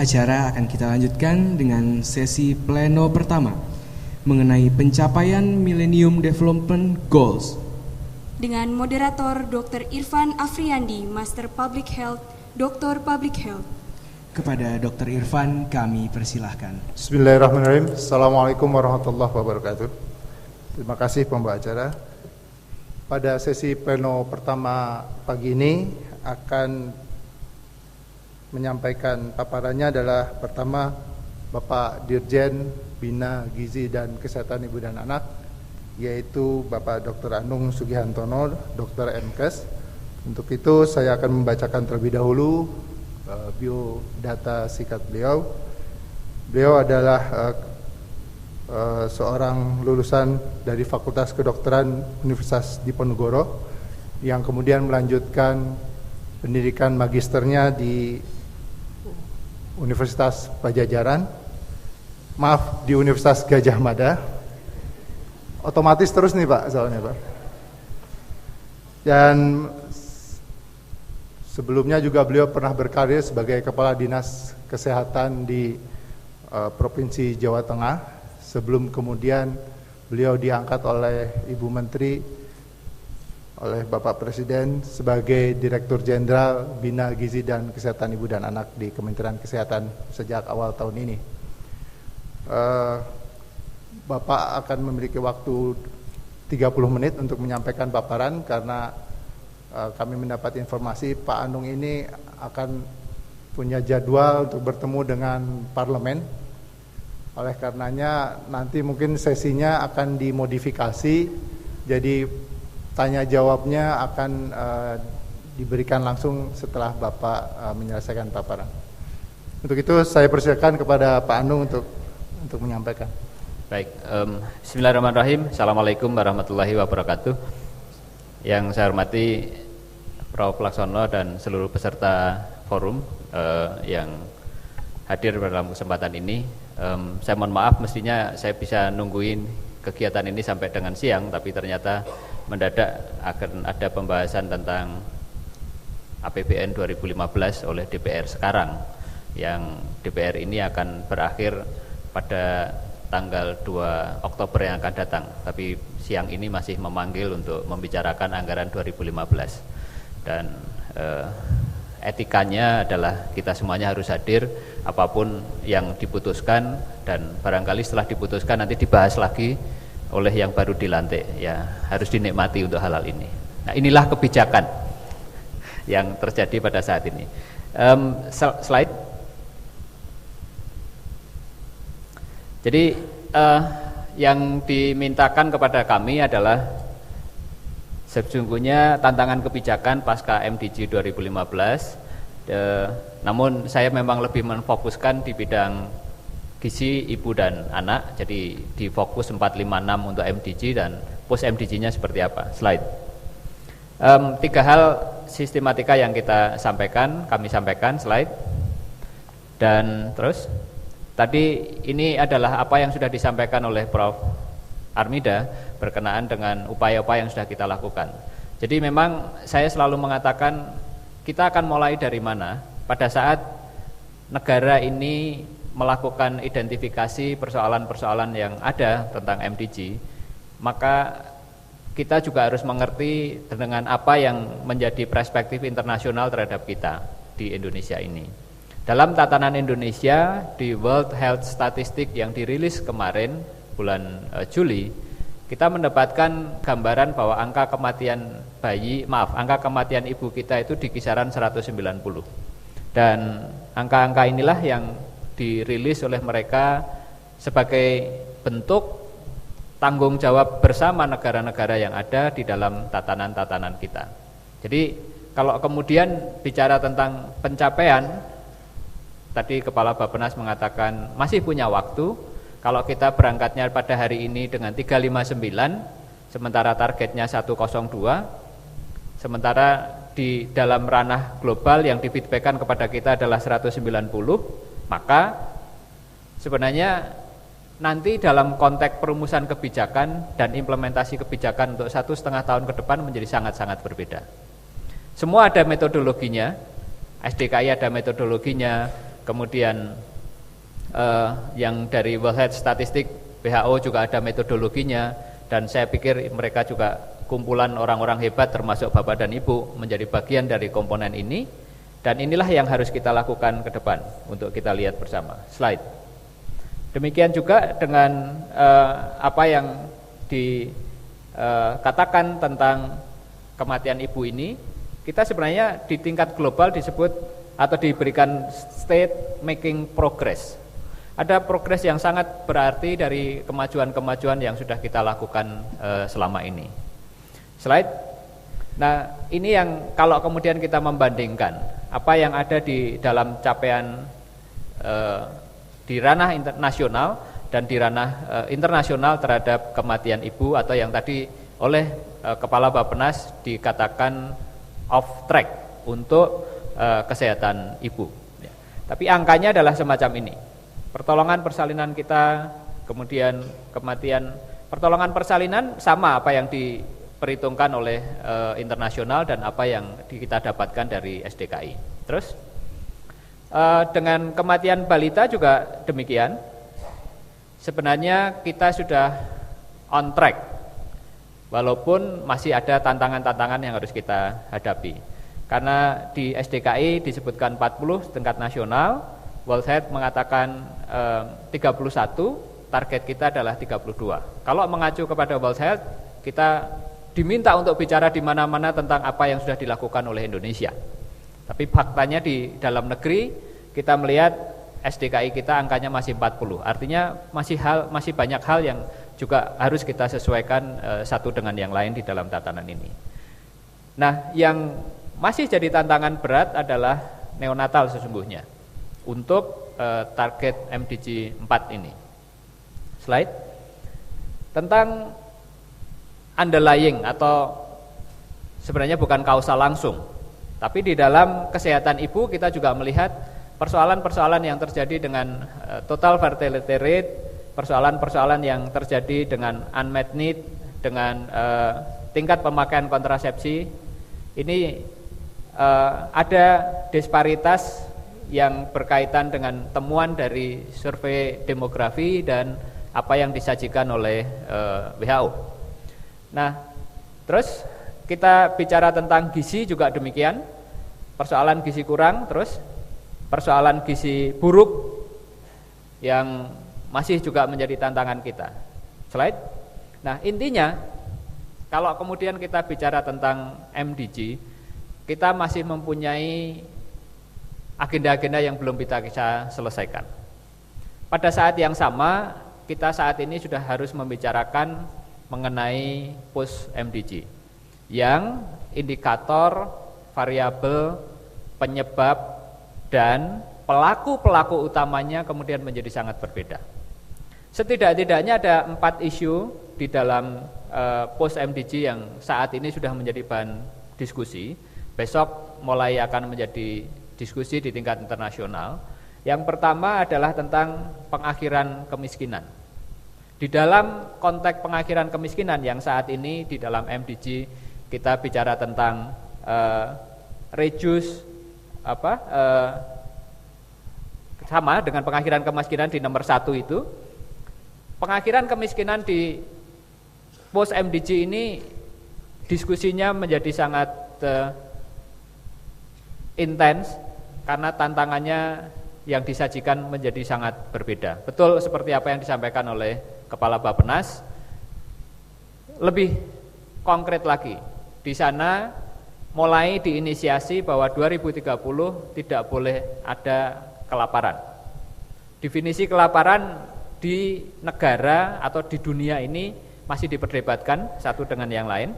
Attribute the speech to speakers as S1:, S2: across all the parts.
S1: acara akan kita lanjutkan dengan sesi pleno pertama mengenai pencapaian Millennium Development Goals.
S2: Dengan moderator Dr. Irfan Afriandi, Master Public Health, Dr. Public Health.
S1: Kepada Dr. Irfan kami persilahkan.
S3: Bismillahirrahmanirrahim. Assalamualaikum warahmatullahi wabarakatuh. Terima kasih pembawa acara. Pada sesi pleno pertama pagi ini akan menyampaikan paparannya adalah pertama Bapak Dirjen Bina Gizi dan Kesehatan Ibu dan Anak, yaitu Bapak Dr. Anung Sugihantono, Dr. MKes. Untuk itu saya akan membacakan terlebih dahulu biodata singkat beliau. Beliau adalah seorang lulusan dari Fakultas Kedokteran Universitas Diponegoro yang kemudian melanjutkan pendidikan magisternya di Universitas Pajajaran, di Universitas Gadjah Mada. Otomatis terus nih Pak, soalnya Pak. Dan sebelumnya juga beliau pernah berkarir sebagai Kepala Dinas Kesehatan di Provinsi Jawa Tengah, sebelum kemudian beliau diangkat oleh Ibu Menteri, oleh Bapak Presiden sebagai Direktur Jenderal Bina Gizi dan Kesehatan Ibu dan Anak di Kementerian Kesehatan sejak awal tahun ini. Bapak akan memiliki waktu 30 menit untuk menyampaikan paparan karena kami mendapat informasi Pak Anung ini akan punya jadwal untuk bertemu dengan parlemen. Oleh karenanya nanti mungkin sesinya akan dimodifikasi, jadi tanya jawabnya akan diberikan langsung setelah Bapak menyelesaikan paparan. Untuk itu saya persilakan kepada Pak Anung untuk menyampaikan.
S4: Baik, bismillahirrahmanirrahim. Assalamualaikum warahmatullahi wabarakatuh. Yang saya hormati Prof. Laksono dan seluruh peserta forum yang hadir dalam kesempatan ini. Saya mohon maaf, mestinya saya bisa nungguin kegiatan ini sampai dengan siang, tapi ternyata mendadak akan ada pembahasan tentang APBN 2015 oleh DPR sekarang, yang DPR ini akan berakhir pada tanggal 2 Oktober yang akan datang, tapi siang ini masih memanggil untuk membicarakan anggaran 2015 dan etikanya adalah kita semuanya harus hadir apapun yang diputuskan, dan barangkali setelah diputuskan nanti dibahas lagi oleh yang baru dilantik, ya harus dinikmati untuk hal-hal ini. Nah, inilah kebijakan yang terjadi pada saat ini. Slide. Jadi yang dimintakan kepada kami adalah sesungguhnya tantangan kebijakan pasca MDG 2015. Namun saya memang lebih memfokuskan di bidang gizi ibu dan anak, jadi di fokus 456 untuk MDG dan post MDG-nya seperti apa. Slide. 3 hal sistematika yang kita sampaikan, kami sampaikan, slide. Dan terus, tadi ini adalah apa yang sudah disampaikan oleh Prof. Armida berkenaan dengan upaya-upaya yang sudah kita lakukan. Jadi memang saya selalu mengatakan kita akan mulai dari mana pada saat negara ini melakukan identifikasi persoalan-persoalan yang ada tentang MDG, maka kita juga harus mengerti dengan apa yang menjadi perspektif internasional terhadap kita di Indonesia ini. Dalam tatanan Indonesia, di World Health Statistic yang dirilis kemarin bulan Juli, kita mendapatkan gambaran bahwa angka kematian ibu kita itu di kisaran 190. Dan angka-angka inilah yang dirilis oleh mereka sebagai bentuk tanggung jawab bersama negara-negara yang ada di dalam tatanan-tatanan kita. Jadi kalau kemudian bicara tentang pencapaian, tadi Kepala Bappenas mengatakan masih punya waktu. Kalau kita berangkatnya pada hari ini dengan 359, sementara targetnya 102, sementara di dalam ranah global yang di-feedbackkan kepada kita adalah 190, maka sebenarnya nanti dalam konteks perumusan kebijakan dan implementasi kebijakan untuk 1,5 tahun ke depan menjadi sangat-sangat berbeda. Semua ada metodologinya, SDKI ada metodologinya, kemudian yang dari World Health Statistic WHO juga ada metodologinya, dan saya pikir mereka juga kumpulan orang-orang hebat termasuk Bapak dan Ibu menjadi bagian dari komponen ini, dan inilah yang harus kita lakukan ke depan untuk kita lihat bersama. Slide. Demikian juga dengan apa yang dikatakan tentang kematian ibu ini, kita sebenarnya di tingkat global disebut atau diberikan state making progress. Ada progres yang sangat berarti dari kemajuan-kemajuan yang sudah kita lakukan selama ini. Slide. Nah, ini yang kalau kemudian kita membandingkan apa yang ada di dalam capaian di ranah internasional dan di ranah internasional terhadap kematian ibu, atau yang tadi oleh Kepala Bappenas dikatakan off track untuk kesehatan ibu. Ya. Tapi angkanya adalah semacam ini. Pertolongan persalinan kita, kemudian kematian pertolongan persalinan sama apa yang diperhitungkan oleh internasional dan apa yang kita dapatkan dari SDKI. Terus dengan kematian balita juga demikian. Sebenarnya kita sudah on track, walaupun masih ada tantangan-tantangan yang harus kita hadapi. Karena di SDKI disebutkan 40 tingkat nasional, World Health mengatakan 31, target kita adalah 32. Kalau mengacu kepada World Health, kita diminta untuk bicara di mana-mana tentang apa yang sudah dilakukan oleh Indonesia. Tapi faktanya di dalam negeri kita melihat SDKI kita angkanya masih 40. Artinya masih banyak hal yang juga harus kita sesuaikan satu dengan yang lain di dalam tatanan ini. Nah, yang masih jadi tantangan berat adalah neonatal sesungguhnya untuk target MDG 4 ini. Slide. Tentang underlying atau sebenarnya bukan kausal langsung, tapi di dalam kesehatan ibu kita juga melihat persoalan-persoalan yang terjadi dengan total fertility rate, persoalan-persoalan yang terjadi dengan unmet need, dengan tingkat pemakaian kontrasepsi. Ini ada disparitas yang berkaitan dengan temuan dari survei demografi dan apa yang disajikan oleh WHO. Nah, terus kita bicara tentang gizi juga demikian, persoalan gizi kurang, terus persoalan gizi buruk yang masih juga menjadi tantangan kita. Slide. Nah, intinya kalau kemudian kita bicara tentang MDG, kita masih mempunyai agenda-agenda yang belum kita selesaikan. Pada saat yang sama, kita saat ini sudah harus membicarakan mengenai post MDG, yang indikator, variabel, penyebab, dan pelaku-pelaku utamanya kemudian menjadi sangat berbeda. Setidak-tidaknya ada 4 isu di dalam post MDG yang saat ini sudah menjadi bahan diskusi. Besok mulai akan menjadi diskusi di tingkat internasional. Yang pertama adalah tentang pengakhiran kemiskinan. Di dalam konteks pengakhiran kemiskinan yang saat ini di dalam MDG kita bicara tentang reduce sama dengan pengakhiran kemiskinan di nomor 1 itu. Pengakhiran kemiskinan di post MDG ini diskusinya menjadi sangat intens karena tantangannya yang disajikan menjadi sangat berbeda. Betul seperti apa yang disampaikan oleh Kepala Bappenas. Lebih konkret lagi, di sana mulai diinisiasi bahwa 2030 tidak boleh ada kelaparan. Definisi kelaparan di negara atau di dunia ini masih diperdebatkan satu dengan yang lain,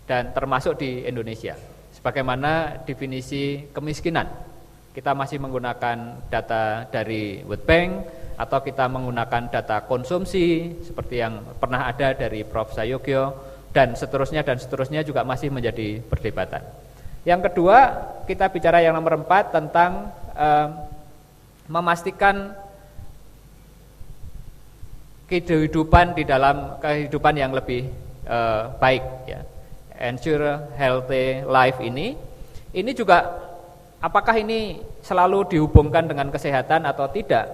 S4: dan termasuk di Indonesia. Sebagaimana definisi kemiskinan, kita masih menggunakan data dari World Bank atau kita menggunakan data konsumsi seperti yang pernah ada dari Prof. Sayogyo, dan seterusnya juga masih menjadi perdebatan. Yang kedua, kita bicara yang nomor 4 tentang memastikan kehidupan di dalam kehidupan yang lebih baik, ya. Ensure healthy life ini juga apakah ini selalu dihubungkan dengan kesehatan atau tidak?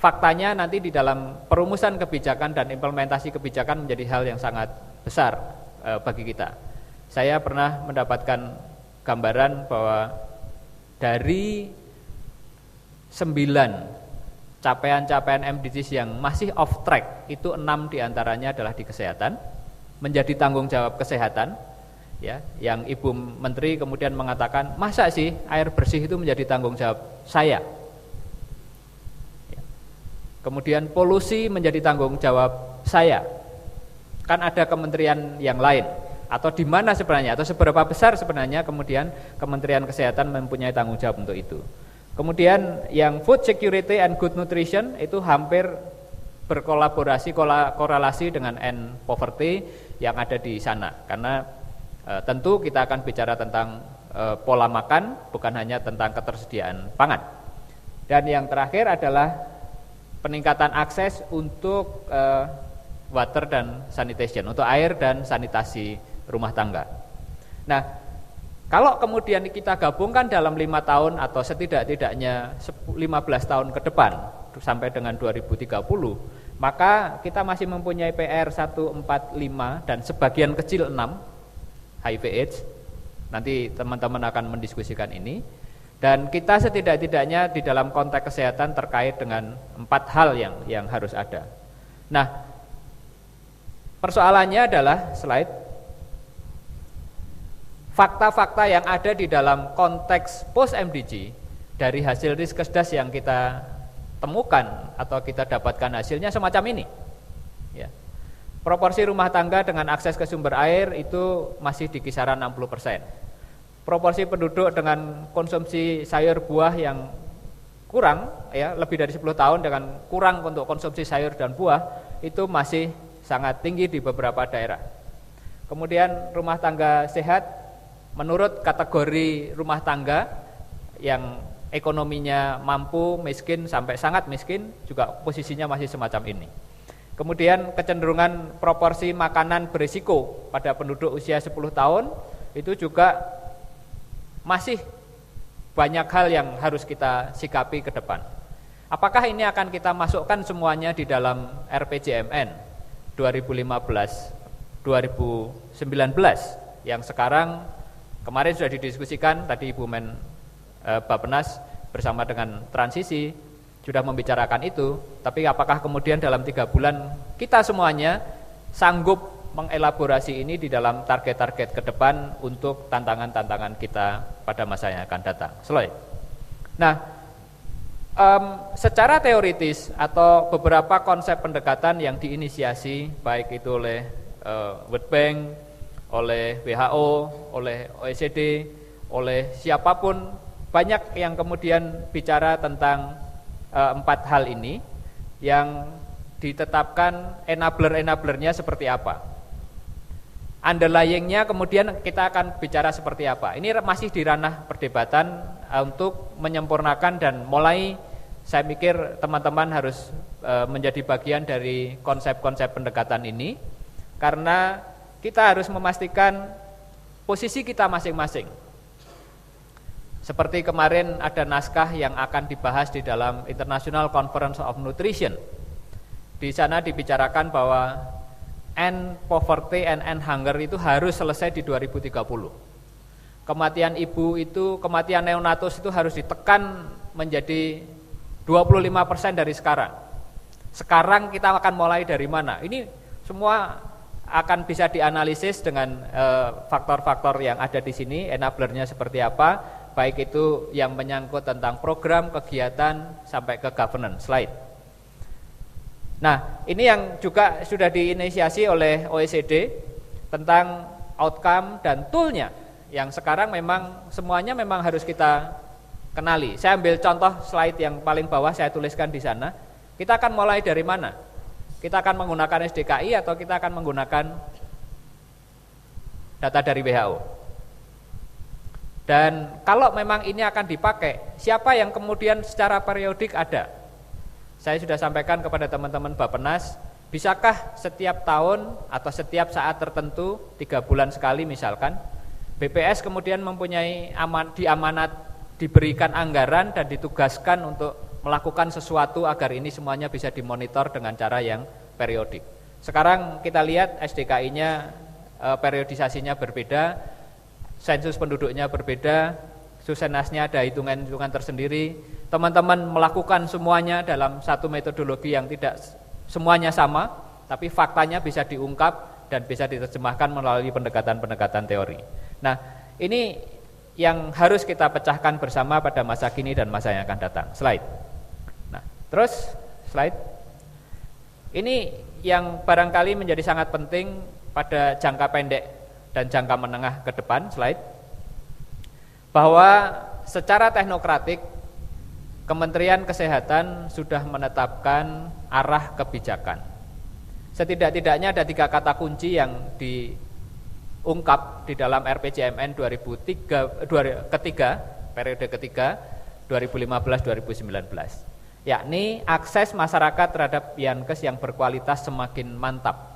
S4: Faktanya nanti di dalam perumusan kebijakan dan implementasi kebijakan menjadi hal yang sangat besar bagi kita. Saya pernah mendapatkan gambaran bahwa dari 9 capaian-capaian MDGs yang masih off track, itu 6 diantaranya adalah di kesehatan, menjadi tanggung jawab kesehatan. Ya, yang Ibu Menteri kemudian mengatakan, masa sih air bersih itu menjadi tanggung jawab saya? Kemudian polusi menjadi tanggung jawab saya. Kan ada kementerian yang lain. Atau di mana sebenarnya, atau seberapa besar sebenarnya kemudian Kementerian Kesehatan mempunyai tanggung jawab untuk itu. Kemudian yang food security and good nutrition itu hampir berkolaborasi, korelasi dengan end poverty yang ada di sana. Karena tentu kita akan bicara tentang pola makan, bukan hanya tentang ketersediaan pangan. Dan yang terakhir adalah peningkatan akses untuk water dan sanitation, untuk air dan sanitasi rumah tangga. Nah, kalau kemudian kita gabungkan dalam 5 tahun atau setidak-tidaknya 15 tahun ke depan sampai dengan 2030, maka kita masih mempunyai PR 145 dan sebagian kecil 6 HIV AIDS. Nanti teman-teman akan mendiskusikan ini. Dan kita setidak-tidaknya di dalam konteks kesehatan terkait dengan 4 hal yang harus ada. Nah, persoalannya adalah slide fakta-fakta yang ada di dalam konteks post MDG dari hasil Riskesdas yang kita temukan atau kita dapatkan hasilnya semacam ini. Ya. Proporsi rumah tangga dengan akses ke sumber air itu masih di kisaran 60%. Proporsi penduduk dengan konsumsi sayur buah yang kurang, ya, lebih dari 10 tahun dengan kurang untuk konsumsi sayur dan buah itu masih sangat tinggi di beberapa daerah. Kemudian rumah tangga sehat menurut kategori rumah tangga yang ekonominya mampu, miskin sampai sangat miskin juga posisinya masih semacam ini. Kemudian kecenderungan proporsi makanan berisiko pada penduduk usia 10 tahun itu juga masih banyak hal yang harus kita sikapi ke depan. Apakah ini akan kita masukkan semuanya di dalam RPJMN 2015-2019 yang sekarang kemarin sudah didiskusikan, tadi Ibu Bappenas bersama dengan transisi sudah membicarakan itu, tapi apakah kemudian dalam 3 bulan kita semuanya sanggup mengelaborasi ini di dalam target-target ke depan untuk tantangan-tantangan kita pada masa yang akan datang. Slide. Nah, secara teoritis atau beberapa konsep pendekatan yang diinisiasi baik itu oleh World Bank, oleh WHO, oleh OECD, oleh siapapun, banyak yang kemudian bicara tentang 4 hal ini yang ditetapkan enabler-enablernya seperti apa. Underlyingnya kemudian kita akan bicara seperti apa. Ini masih di ranah perdebatan untuk menyempurnakan dan mulai saya pikir teman-teman harus menjadi bagian dari konsep-konsep pendekatan ini karena kita harus memastikan posisi kita masing-masing. Seperti kemarin ada naskah yang akan dibahas di dalam International Conference of Nutrition. Di sana dibicarakan bahwa end poverty and end hunger itu harus selesai di 2030. Kematian ibu itu, kematian neonatus itu harus ditekan menjadi 25% dari sekarang. Sekarang kita akan mulai dari mana? Ini semua akan bisa dianalisis dengan faktor-faktor yang ada di sini, enablernya seperti apa, baik itu yang menyangkut tentang program, kegiatan, sampai ke governance. Slide. Nah, ini yang juga sudah diinisiasi oleh OECD tentang outcome dan toolnya yang sekarang memang semuanya memang harus kita kenali. Saya ambil contoh slide yang paling bawah saya tuliskan di sana. Kita akan mulai dari mana? Kita akan menggunakan SDKI atau kita akan menggunakan data dari WHO? Dan kalau memang ini akan dipakai, siapa yang kemudian secara periodik ada? Saya sudah sampaikan kepada teman-teman Bappenas, bisakah setiap tahun atau setiap saat tertentu 3 bulan sekali misalkan BPS kemudian mempunyai diamanat diberikan anggaran dan ditugaskan untuk melakukan sesuatu agar ini semuanya bisa dimonitor dengan cara yang periodik. Sekarang kita lihat SDKI-nya periodisasinya berbeda, sensus penduduknya berbeda, Susenasnya ada hitungan-hitungan tersendiri. Teman-teman melakukan semuanya dalam satu metodologi yang tidak semuanya sama, tapi faktanya bisa diungkap dan bisa diterjemahkan melalui pendekatan-pendekatan teori. Nah, ini yang harus kita pecahkan bersama pada masa kini dan masa yang akan datang. Slide. Nah, terus slide. Ini yang barangkali menjadi sangat penting pada jangka pendek dan jangka menengah ke depan. Slide. Bahwa secara teknokratik Kementerian Kesehatan sudah menetapkan arah kebijakan. Setidak-tidaknya ada 3 kata kunci yang diungkap di dalam RPJMN 2003 periode ketiga 2015-2019. Yakni akses masyarakat terhadap Yankes yang berkualitas semakin mantap.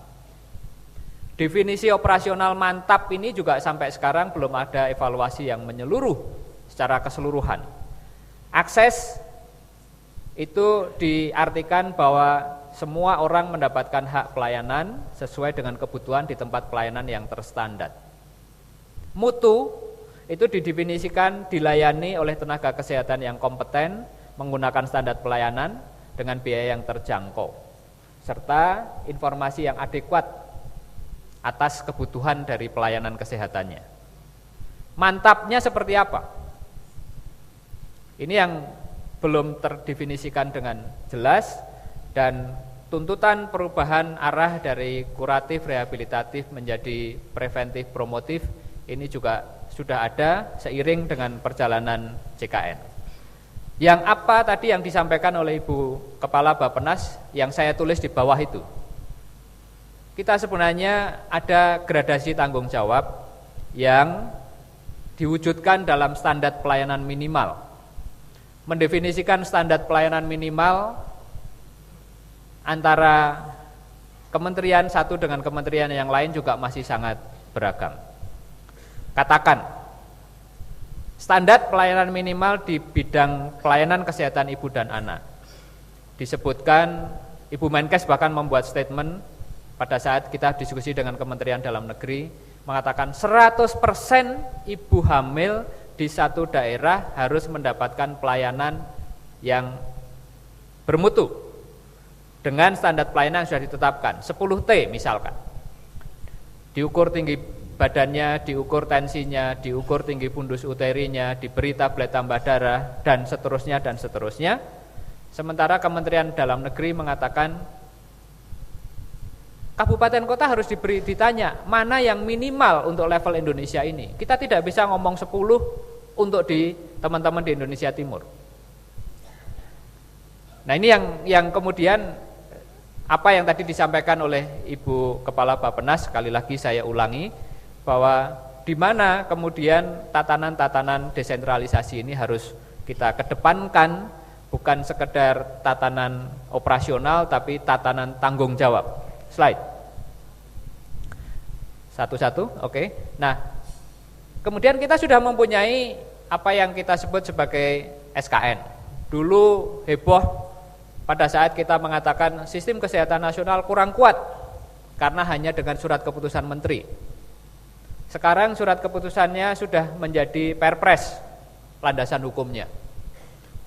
S4: Definisi operasional mantap ini juga sampai sekarang belum ada evaluasi yang menyeluruh secara keseluruhan. Akses itu diartikan bahwa semua orang mendapatkan hak pelayanan sesuai dengan kebutuhan di tempat pelayanan yang terstandar. Mutu itu didefinisikan dilayani oleh tenaga kesehatan yang kompeten menggunakan standar pelayanan dengan biaya yang terjangkau serta informasi yang adekuat atas kebutuhan dari pelayanan kesehatannya. Mantapnya seperti apa? Ini yang belum terdefinisikan dengan jelas, dan tuntutan perubahan arah dari kuratif rehabilitatif menjadi preventif promotif ini juga sudah ada seiring dengan perjalanan CKN. Yang apa tadi yang disampaikan oleh Ibu Kepala Bappenas yang saya tulis di bawah itu. Kita sebenarnya ada gradasi tanggung jawab yang diwujudkan dalam standar pelayanan minimal. Mendefinisikan standar pelayanan minimal antara kementerian satu dengan kementerian yang lain juga masih sangat beragam. Katakan, standar pelayanan minimal di bidang pelayanan kesehatan ibu dan anak. Disebutkan, Ibu Menkes bahkan membuat statement pada saat kita diskusi dengan Kementerian Dalam Negeri, mengatakan 100% ibu hamil di satu daerah harus mendapatkan pelayanan yang bermutu dengan standar pelayanan yang sudah ditetapkan, 10T misalkan. Diukur tinggi badannya, diukur tensinya, diukur tinggi fundus uterinya, diberi tablet tambah darah, dan seterusnya dan seterusnya. Sementara Kementerian Dalam Negeri mengatakan kabupaten kota harus ditanya mana yang minimal untuk level Indonesia ini. Kita tidak bisa ngomong 10 untuk di teman-teman di Indonesia Timur. Nah, ini yang kemudian apa yang tadi disampaikan oleh Ibu Kepala Bappenas, sekali lagi saya ulangi, bahwa di mana kemudian tatanan-tatanan desentralisasi ini harus kita kedepankan, bukan sekedar tatanan operasional tapi tatanan tanggung jawab. Slide. Satu-satu, oke. Nah, kemudian kita sudah mempunyai apa yang kita sebut sebagai SKN. Dulu heboh pada saat kita mengatakan sistem kesehatan nasional kurang kuat karena hanya dengan surat keputusan menteri. Sekarang surat keputusannya sudah menjadi perpres, landasan hukumnya.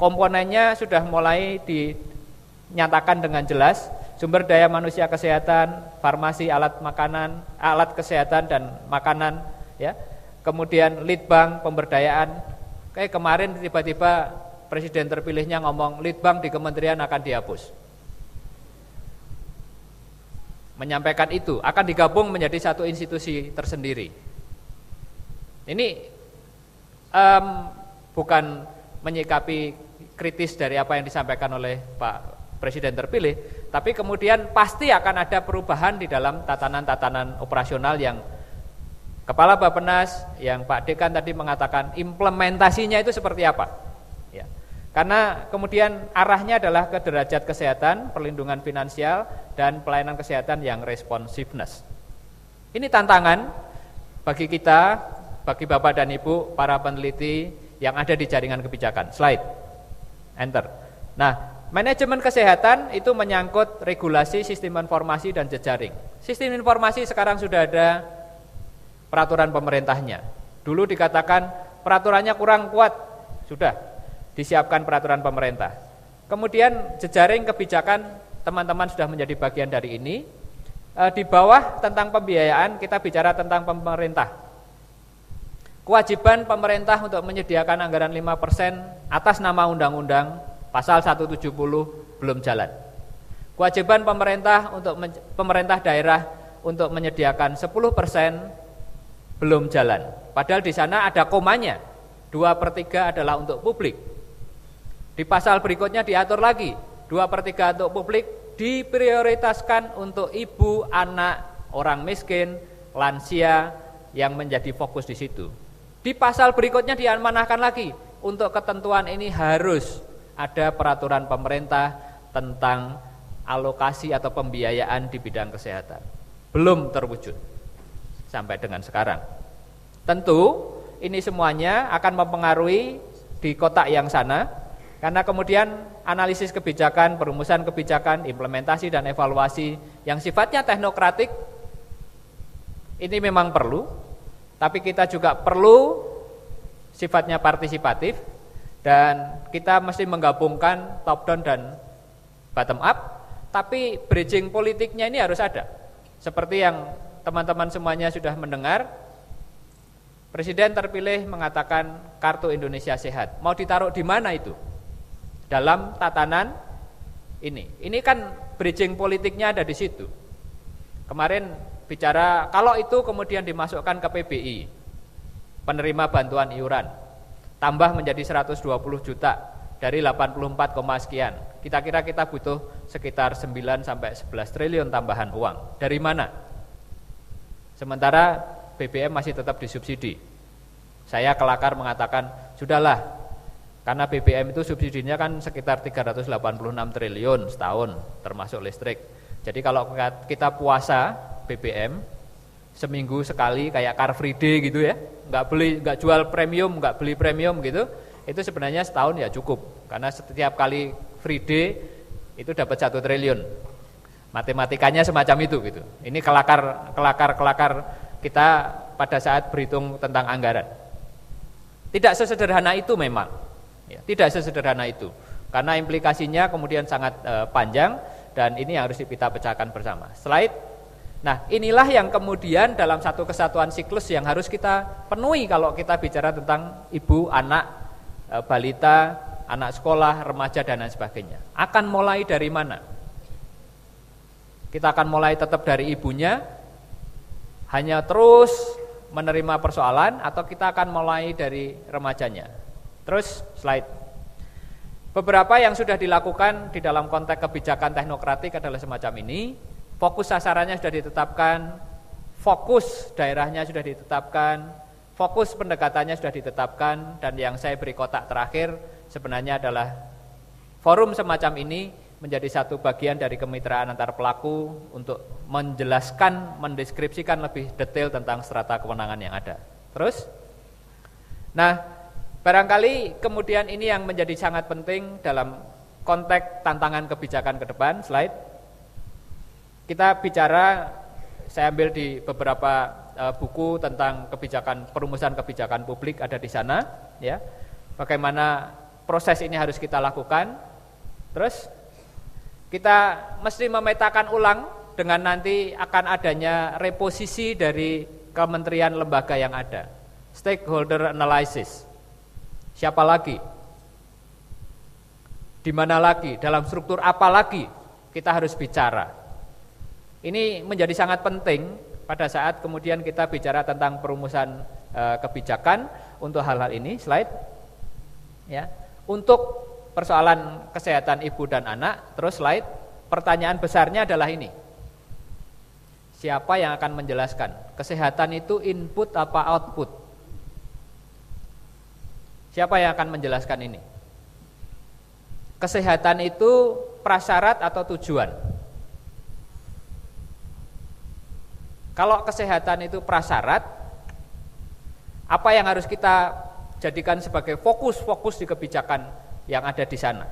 S4: Komponennya sudah mulai dinyatakan dengan jelas, sumber daya manusia kesehatan, farmasi, alat makanan, alat kesehatan dan makanan, ya. Kemudian litbang pemberdayaan. Kayak kemarin tiba-tiba presiden terpilihnya ngomong litbang di kementerian akan dihapus. Menyampaikan itu akan digabung menjadi satu institusi tersendiri. Ini bukan menyikapi kritis dari apa yang disampaikan oleh Pak Presiden terpilih, tapi kemudian pasti akan ada perubahan di dalam tatanan-tatanan operasional yang Kepala Bappenas, yang Pak Dekan tadi mengatakan implementasinya itu seperti apa. Ya. Karena kemudian arahnya adalah ke derajat kesehatan, perlindungan finansial, dan pelayanan kesehatan yang responsiveness. Ini tantangan bagi kita, bagi Bapak dan Ibu, para peneliti yang ada di jaringan kebijakan. Slide. Enter. Nah, manajemen kesehatan itu menyangkut regulasi, sistem informasi, dan jejaring. Sistem informasi sekarang sudah ada peraturan pemerintahnya. Dulu dikatakan peraturannya kurang kuat, sudah disiapkan peraturan pemerintah. Kemudian jejaring kebijakan teman-teman sudah menjadi bagian dari ini. Di bawah tentang pembiayaan kita bicara tentang pemerintah. Kewajiban pemerintah untuk menyediakan anggaran 5% atas nama undang-undang pasal 170 belum jalan. Kewajiban pemerintah untuk pemerintah daerah untuk menyediakan 10% belum jalan. Padahal di sana ada komanya, 2/3 adalah untuk publik. Di pasal berikutnya diatur lagi, 2/3 untuk publik diprioritaskan untuk ibu, anak, orang miskin, lansia yang menjadi fokus di situ. Di pasal berikutnya diamanahkan lagi, untuk ketentuan ini harus ada peraturan pemerintah tentang alokasi atau pembiayaan di bidang kesehatan. Belum terwujud sampai dengan sekarang. Tentu ini semuanya akan mempengaruhi di kotak yang sana, karena kemudian analisis kebijakan, perumusan kebijakan, implementasi dan evaluasi yang sifatnya teknokratik ini memang perlu, tapi kita juga perlu sifatnya partisipatif, dan kita mesti menggabungkan top down dan bottom up, tapi bridging politiknya ini harus ada. Seperti yang teman-teman semuanya sudah mendengar, Presiden terpilih mengatakan Kartu Indonesia Sehat. Mau ditaruh di mana itu? Dalam tatanan ini. Ini kan bridging politiknya ada di situ. Kemarin bicara kalau itu kemudian dimasukkan ke PBI, penerima bantuan iuran, tambah menjadi 120 juta dari 84, sekian. Kita kira butuh sekitar 9 sampai 11 triliun tambahan uang. Dari mana? Sementara BBM masih tetap disubsidi. Saya kelakar mengatakan, sudahlah, karena BBM itu subsidinya kan sekitar 386 triliun setahun, termasuk listrik. Jadi kalau kita puasa BBM seminggu sekali kayak Car Free Day gitu ya, nggak jual premium, nggak beli premium gitu, itu sebenarnya setahun ya cukup, karena setiap kali free day itu dapat 1 triliun. Matematikanya semacam itu gitu. Ini kelakar kita pada saat berhitung tentang anggaran. Tidak sesederhana itu memang, ya, tidak sesederhana itu, karena implikasinya kemudian sangat panjang, dan ini yang harus kita pecahkan bersama. Slide. Nah, inilah yang kemudian dalam satu kesatuan siklus yang harus kita penuhi kalau kita bicara tentang ibu, anak, balita, anak sekolah, remaja, dan lain sebagainya. Akan mulai dari mana? Kita akan mulai tetap dari ibunya, hanya terus menerima persoalan, atau kita akan mulai dari remajanya. Terus slide. Beberapa yang sudah dilakukan di dalam konteks kebijakan teknokratik adalah semacam ini. Fokus sasarannya sudah ditetapkan, fokus daerahnya sudah ditetapkan, fokus pendekatannya sudah ditetapkan, dan yang saya beri kotak terakhir sebenarnya adalah forum semacam ini menjadi satu bagian dari kemitraan antar pelaku untuk menjelaskan, mendeskripsikan lebih detail tentang strata kewenangan yang ada. Terus, nah barangkali kemudian ini yang menjadi sangat penting dalam konteks tantangan kebijakan ke depan. Slide. Kita bicara, saya ambil di beberapa buku tentang kebijakan, perumusan kebijakan publik ada di sana, ya. Bagaimana proses ini harus kita lakukan. Terus kita mesti memetakan ulang dengan nanti akan adanya reposisi dari kementerian lembaga yang ada. Stakeholder analysis. Siapa lagi? Di mana lagi? Dalam struktur apa lagi kita harus bicara? Ini menjadi sangat penting pada saat kemudian kita bicara tentang perumusan kebijakan untuk hal-hal ini. Slide. Ya. Untuk persoalan kesehatan ibu dan anak, terus slide. Pertanyaan besarnya adalah ini. Siapa yang akan menjelaskan? Kesehatan itu input apa output? Siapa yang akan menjelaskan ini? Kesehatan itu prasyarat atau tujuan? Kalau kesehatan itu prasyarat, apa yang harus kita jadikan sebagai fokus di kebijakan yang ada di sana.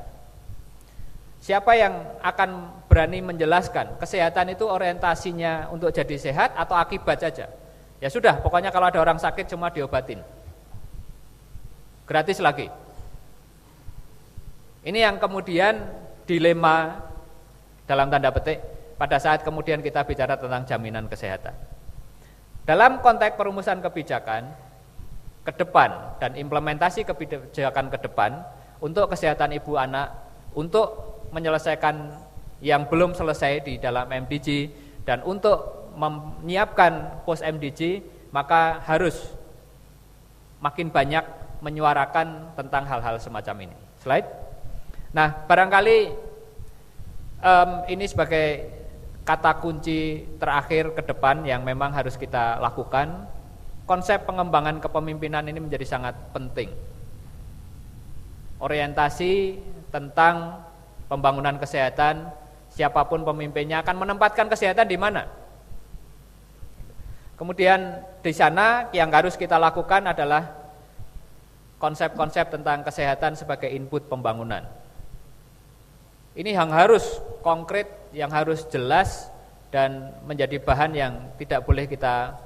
S4: Siapa yang akan berani menjelaskan kesehatan itu orientasinya untuk jadi sehat atau akibat saja? Ya sudah, pokoknya kalau ada orang sakit cuma diobatin. Gratis lagi. Ini yang kemudian dilema dalam tanda petik pada saat kemudian kita bicara tentang jaminan kesehatan. Dalam konteks perumusan kebijakan ke depan dan implementasi kebijakan ke depan untuk kesehatan ibu anak, untuk menyelesaikan yang belum selesai di dalam MDG dan untuk menyiapkan post MDG, maka harus makin banyak menyuarakan tentang hal-hal semacam ini. Slide. Nah, barangkali ini sebagai kata kunci terakhir ke depan yang memang harus kita lakukan. Konsep pengembangan kepemimpinan ini menjadi sangat penting. Orientasi tentang pembangunan kesehatan, siapapun pemimpinnya akan menempatkan kesehatan di mana. Kemudian di sana yang harus kita lakukan adalah konsep-konsep tentang kesehatan sebagai input pembangunan. Ini yang harus konkret, yang harus jelas dan menjadi bahan yang tidak boleh kita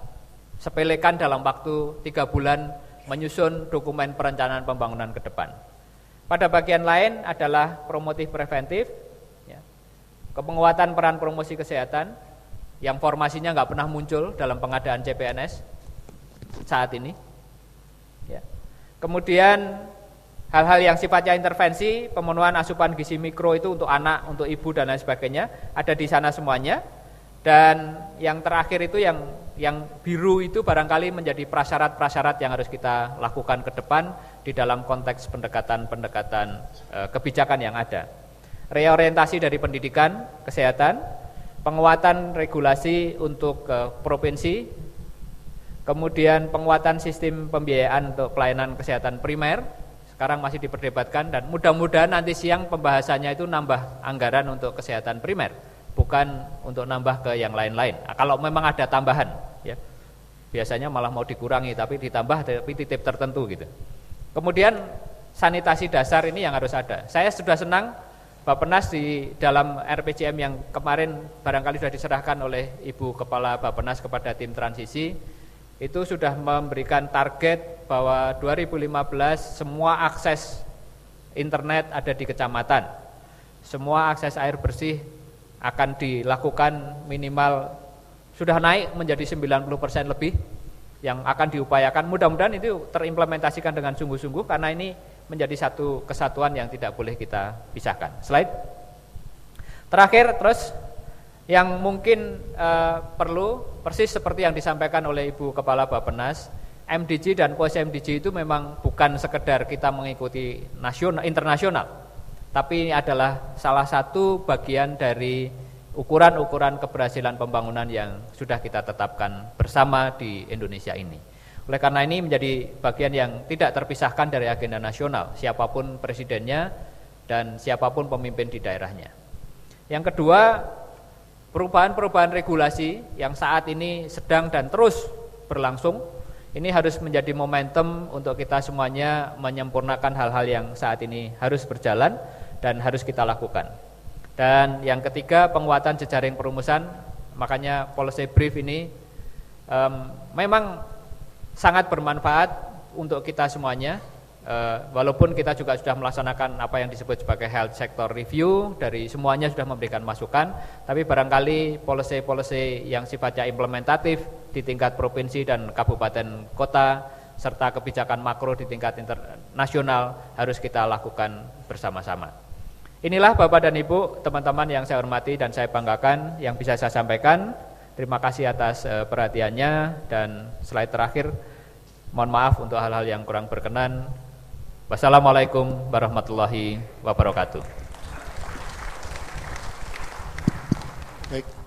S4: sepelekan dalam waktu 3 bulan menyusun dokumen perencanaan pembangunan ke depan. Pada bagian lain adalah promotif preventif, ya. Penguatan peran promosi kesehatan yang formasinya nggak pernah muncul dalam pengadaan CPNS saat ini. Ya. Kemudian hal-hal yang sifatnya intervensi, pemenuhan asupan gizi mikro itu untuk anak, untuk ibu dan lain sebagainya ada di sana semuanya. Dan yang terakhir itu yang biru itu barangkali menjadi prasyarat-prasyarat yang harus kita lakukan ke depan di dalam konteks pendekatan-pendekatan kebijakan yang ada. Reorientasi dari pendidikan, kesehatan, penguatan regulasi untuk provinsi, kemudian penguatan sistem pembiayaan untuk pelayanan kesehatan primer, sekarang masih diperdebatkan dan mudah-mudahan nanti siang pembahasannya itu nambah anggaran untuk kesehatan primer, bukan untuk nambah ke yang lain-lain. Nah, kalau memang ada tambahan, ya biasanya malah mau dikurangi, tapi ditambah tapi titip tertentu gitu. Kemudian sanitasi dasar ini yang harus ada. Saya sudah senang Bappenas di dalam RPJM yang kemarin barangkali sudah diserahkan oleh Ibu Kepala Bappenas kepada tim transisi, itu sudah memberikan target bahwa 2015 semua akses internet ada di kecamatan, semua akses air bersih akan dilakukan minimal sudah naik menjadi 90% lebih yang akan diupayakan. Mudah-mudahan itu terimplementasikan dengan sungguh-sungguh karena ini menjadi satu kesatuan yang tidak boleh kita pisahkan. Slide. Terakhir terus yang mungkin perlu persis seperti yang disampaikan oleh Ibu Kepala Bappenas, MDG dan post MDG itu memang bukan sekedar kita mengikuti internasional, tapi ini adalah salah satu bagian dari ukuran-ukuran keberhasilan pembangunan yang sudah kita tetapkan bersama di Indonesia ini. Oleh karena ini menjadi bagian yang tidak terpisahkan dari agenda nasional, siapapun presidennya dan siapapun pemimpin di daerahnya. Yang kedua, perubahan-perubahan regulasi yang saat ini sedang dan terus berlangsung, ini harus menjadi momentum untuk kita semuanya menyempurnakan hal-hal yang saat ini harus berjalan dan harus kita lakukan. Dan yang ketiga, penguatan jejaring perumusan. Makanya policy brief ini memang sangat bermanfaat untuk kita semuanya. Walaupun kita juga sudah melaksanakan apa yang disebut sebagai health sector review, dari semuanya sudah memberikan masukan, tapi barangkali policy-policy yang sifatnya implementatif di tingkat provinsi dan kabupaten kota serta kebijakan makro di tingkat internasional harus kita lakukan bersama-sama. Inilah Bapak dan Ibu, teman-teman yang saya hormati dan saya banggakan yang bisa saya sampaikan. Terima kasih atas perhatiannya dan slide terakhir, mohon maaf untuk hal-hal yang kurang berkenan. Wassalamualaikum warahmatullahi wabarakatuh.
S3: Baik.